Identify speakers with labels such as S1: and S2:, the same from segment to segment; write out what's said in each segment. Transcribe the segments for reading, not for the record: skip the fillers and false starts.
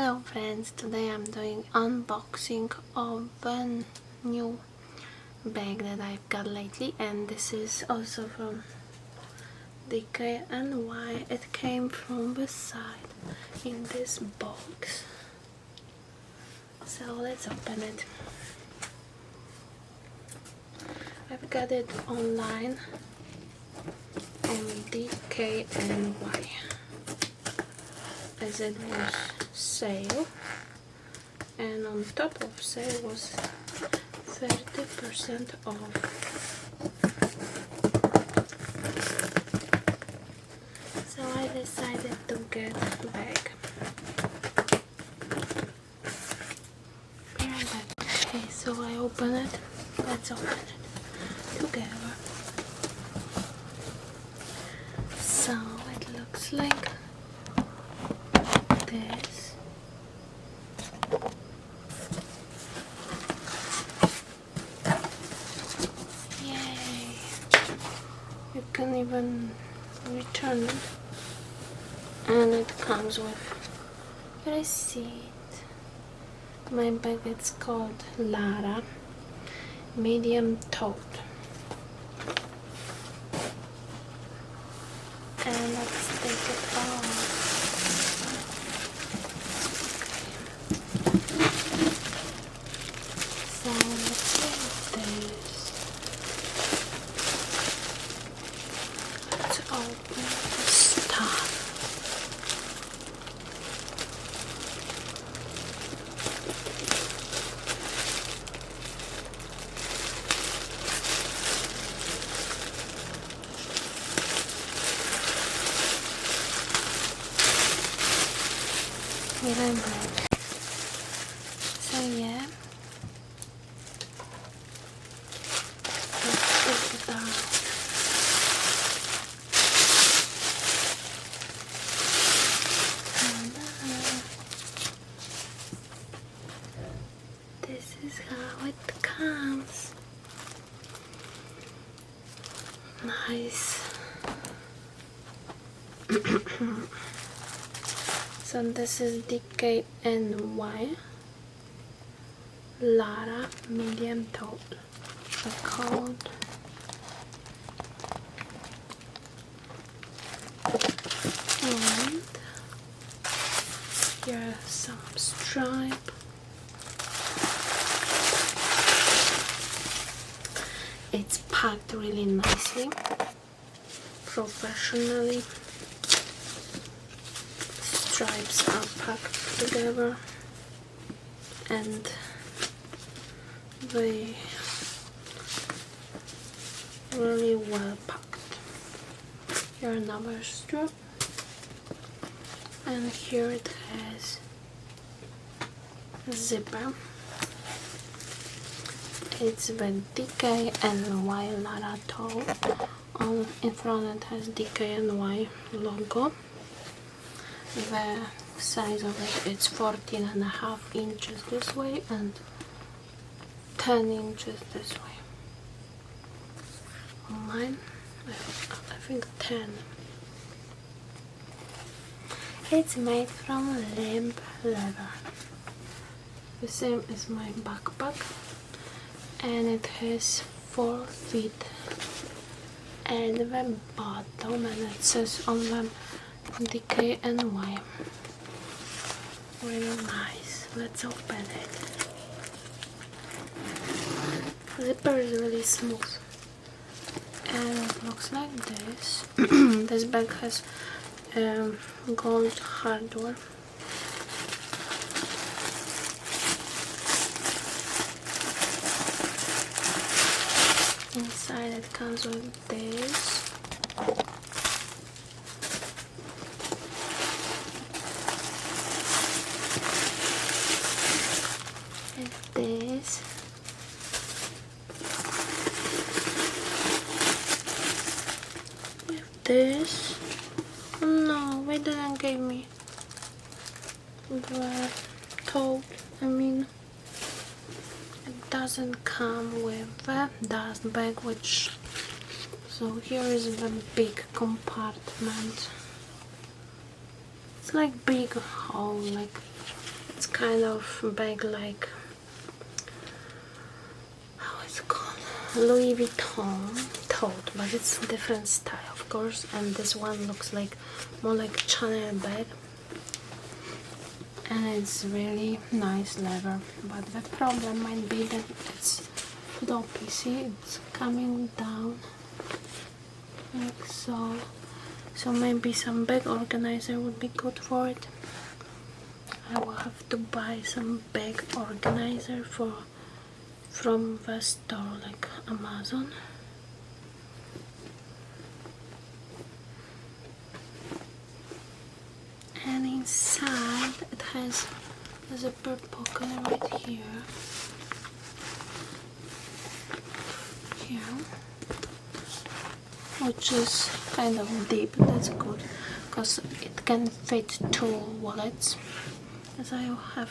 S1: Hello friends, today I'm doing unboxing of a new bag that I've got lately, and this is also from Dkny. It came from the side in this box, so let's open it. I've got it online on Dkny as it was sale, and on top of sale was 30% off. So I decided to get a bag. Okay, so I open it. Let's open it together. So it looks like this. Yay! You can even return it, and it comes with a receipt. My bag is called Lara Medium Tote, and let's take it off. So let's do this. Let's open the stuff. Here I'm back. So yeah. Let's take it out. And this is how it comes. Nice. So this is Dkny Lara Medium Tote. The code. And here are some stripe. It's packed really nicely, professionally. Stripes are packed together, and they really well packed. Here another strap, and here it has a zipper. It's the Dkny Lara Tote. In front it has Dkny logo. The size of it is 14.5 inches this way and 10 inches this way. Mine, I think 10. It's made from limb leather, the same as my backpack, and it has 4 feet at the bottom, and it says on them Dkny. Really nice. Let's open it. The zipper is really smooth, and it looks like this. This bag has gold hardware. Inside it comes with this. And this. With this. Oh no, they didn't give me the tote. It doesn't come with a dust bag, so here is the big compartment. It's like big hole, like It's kind of bag like, how it's called, Louis Vuitton tote, but it's a different style of course, and this one looks like more like Chanel bag, and it's really nice leather, but the problem might be that it's floppy. See, it's coming down like so, so maybe some bag organizer would be good for it. I will have to buy some bag organizer from the store like Amazon. And inside it has a zipper pocket right here, which is kind of deep. That's good because it can fit 2 wallets, as I have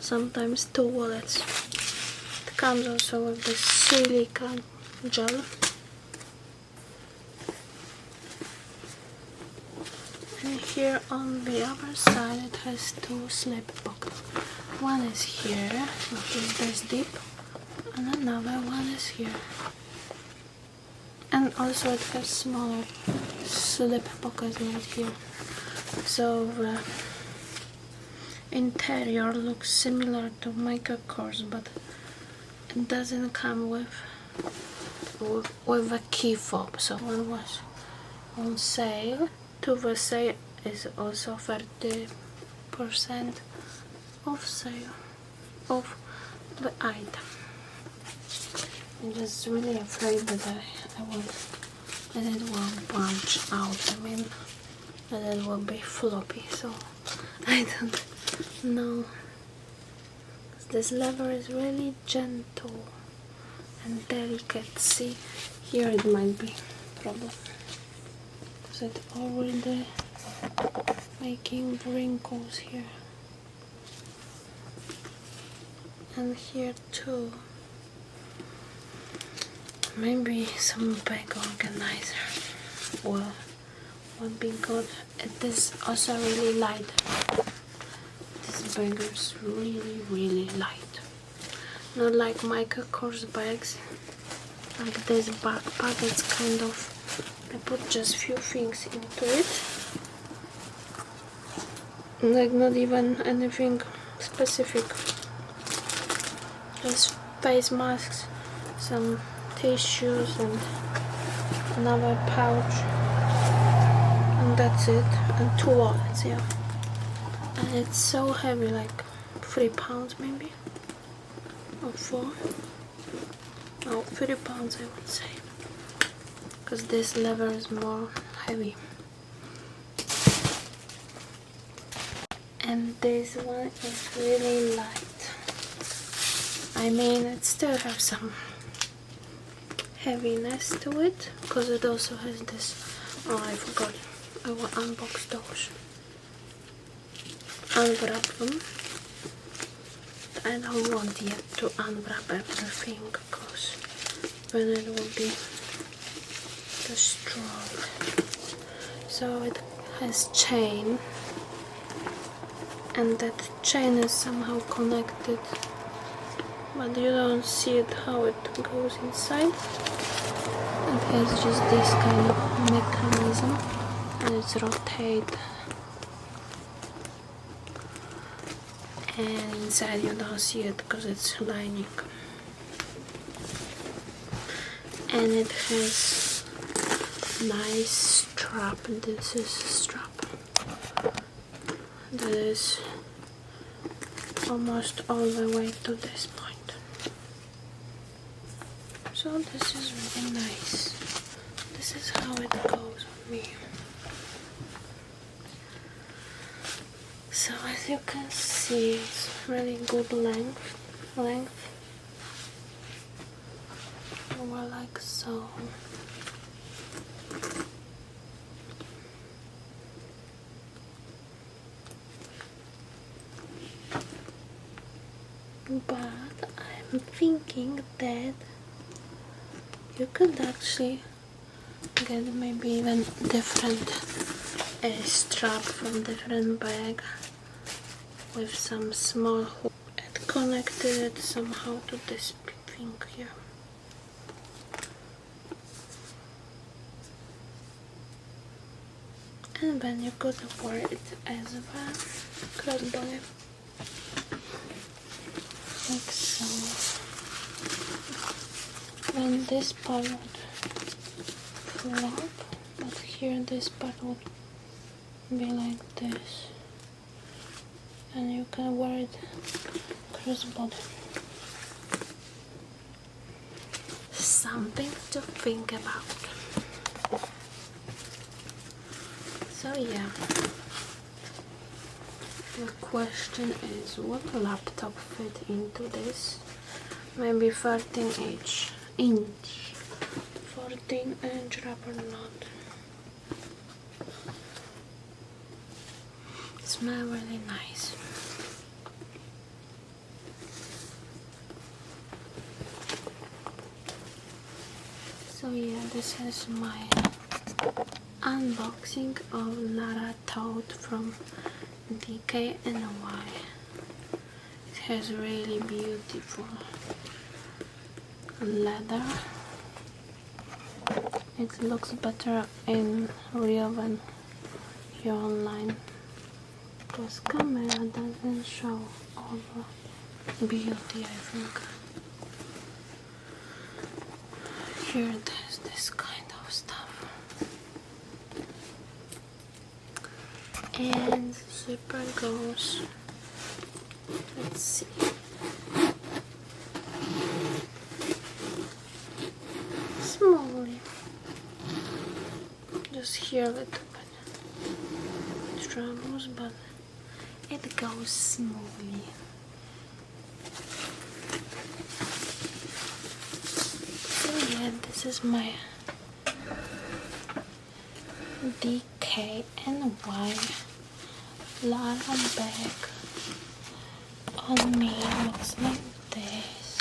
S1: sometimes 2 wallets. It comes also with this silica gel. And here on the other side it has 2 slip pockets. One is here, which is this deep, and another one is here. And also it has smaller slip pockets right here. So the interior looks similar to Michael Kors, but it doesn't come with a key fob. So one was on sale. To the sale is also 30% off sale of the item. I'm just really afraid that that it will bunch out. I mean, that it will be floppy. So I don't know. This leather is really gentle and delicate. See, here it might be a problem. Because it's already making wrinkles here. And here too. Maybe some bag organizer will be good. It is also really light. This bag is really light. Not like Michael Kors bags. Like this backpack, it's kind of, I put just few things into it. Like not even anything specific. Just face masks, some tissues and another pouch, and that's it, and 2 wallets, yeah. And it's so heavy, like 3 pounds maybe, or 4, no, 3 pounds I would say, because this leather is more heavy. And this one is really light. I mean, it still has some heaviness to it, because it also has this, oh I forgot, I will unbox those, unwrap them. I don't want yet to unwrap everything, because then it will be destroyed. So it has chain, and that chain is somehow connected, but you don't see it how it goes inside. It has just this kind of mechanism, and it's rotate, and inside you don't see it because it's lining. And it has nice strap. This is a strap that is almost all the way to this point. So this is really nice. This is how it goes on me. So as you can see, it's really good length. More like so. But I'm thinking that you could actually get maybe even different strap from different bag, with some small hook and connected it somehow to this thing here. And then you could wear it as a crossbody, like so. Then this part would flop, but here this part would be like this, and you can wear it crossbody. Something to think about. So yeah, the question is, what laptop fit into this? Maybe 14-inch rubber knot. Smell really nice. So yeah, this is my unboxing of Lara Tote from Dkny. It has really beautiful leather. It looks better in real than here online, because camera doesn't show all the beauty, I think. Here there's this kind of stuff. And zipper goes, let's see, smallly, just here a little bit troubles, but it goes smoothly. So yeah, this is my Dkny Lara bag. On me looks like this.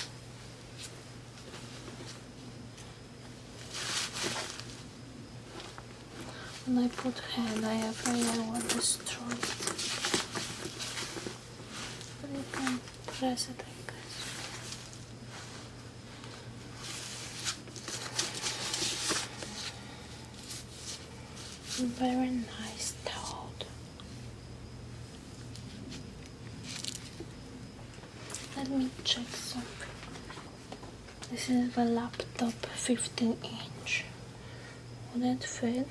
S1: When I put head, I am afraid I will destroy it. But you can press it, I guess. Very nice tote. Let me check something. This is the laptop 15-inch. Would it fit?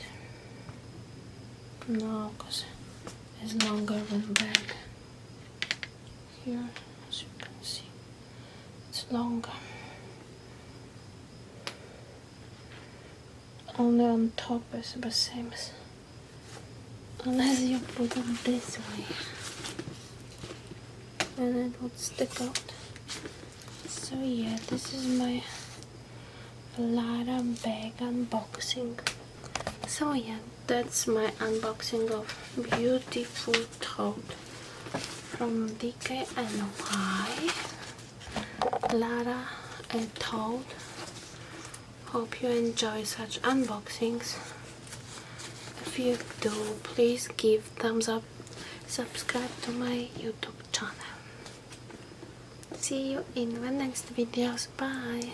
S1: No, because it's longer than bag. Here, as you can see, it's longer. Only on top is the same, unless you put it this way, and it would stick out. So yeah, this is my Lara bag unboxing. So yeah, that's my unboxing of beautiful tote from Dkny Lara Tote. Hope you enjoy such unboxings. If you do, please give thumbs up, subscribe to my YouTube channel. See you in the next videos. Bye.